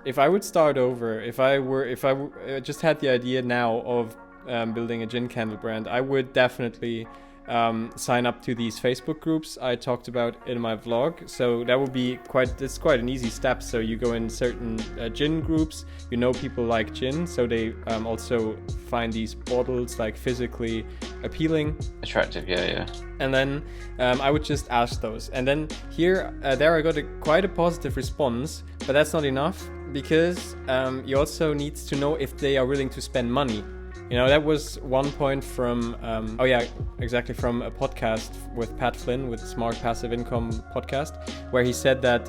If I would start over, if I just had the idea now of building a gin candle brand, I would definitely sign up to these Facebook groups I talked about in my vlog. So that would be it's quite an easy step. So you go in certain gin groups, people like gin, so they also find these bottles like physically appealing, attractive, yeah. And then I would just ask those, and then there I got quite a positive response. But that's not enough, because you also need to know if they are willing to spend money. That was one point from, from a podcast with Pat Flynn, with Smart Passive Income podcast, where he said that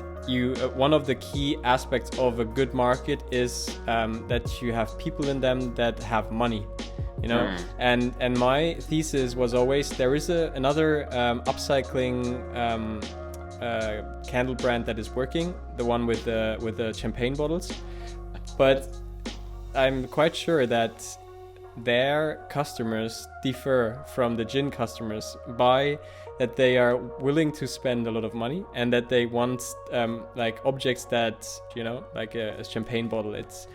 one of the key aspects of a good market is that you have people in them that have money. And my thesis was always, there is another upcycling candle brand that is working, the one with the champagne bottles, but I'm quite sure that their customers differ from the gin customers by that they are willing to spend a lot of money, and that they want objects that like a champagne bottle, it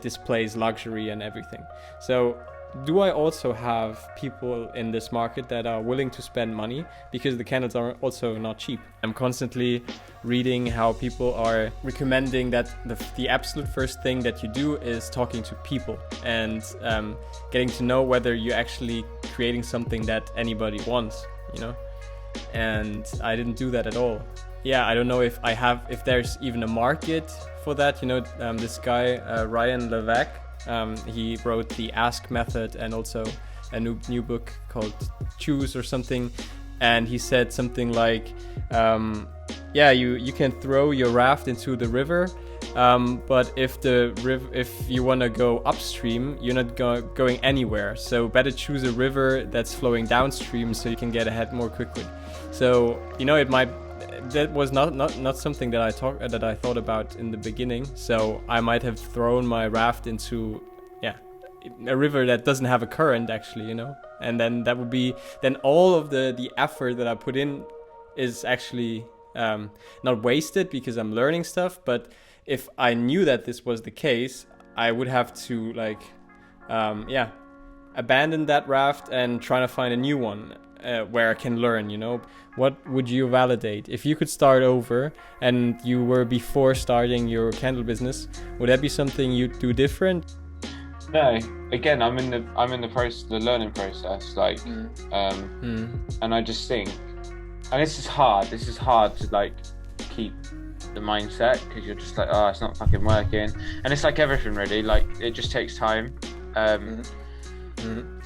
displays luxury and everything. So do I also have people in this market that are willing to spend money, because the candles are also not cheap? I'm constantly reading how people are recommending that the absolute first thing that you do is talking to people and getting to know whether you're actually creating something that anybody wants, and I didn't do that at all. I don't know if there's even a market for that. This guy Ryan Levesque, he wrote the Ask Method and also a new book called Choose or something, and he said something like, you can throw your raft into the river, but if you want to go upstream, you're not going anywhere. So better choose a river that's flowing downstream so you can get ahead more quickly. So that was not something that I thought about in the beginning. So I might have thrown my raft into a river that doesn't have a current, actually, and then that would be all of the effort that I put in is actually not wasted, because I'm learning stuff. But if I knew that this was the case, I would have to abandon that raft and try to find a new one where I can learn. What would you validate if you could start over and you were before starting your candle business? Would that be something you'd do different? No, again, I'm in the learning process, and I just think, and this is hard to keep the mindset, because you're just it's not fucking working, and it's like everything really, it just takes time, and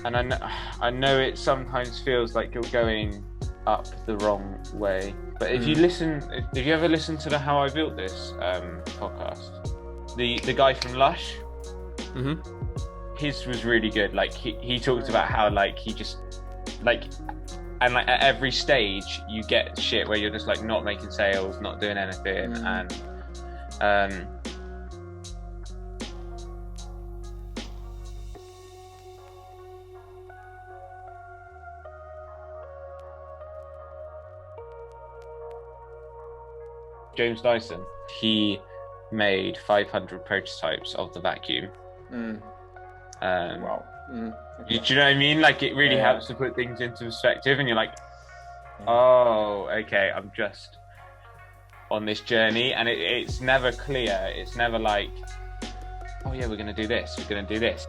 I know it sometimes feels like you're going up the wrong way, but if you ever listen to the How I Built This podcast, the guy from Lush, his was really good. He talked about how he just and at every stage you get shit where you're just not making sales, not doing anything, and James Dyson, he made 500 prototypes of the vacuum. Wow. Okay. Do you know what I mean? It really helps to put things into perspective, and you're oh, okay, I'm just on this journey, and it's never clear. It's never oh yeah, we're going to do this, we're going to do this.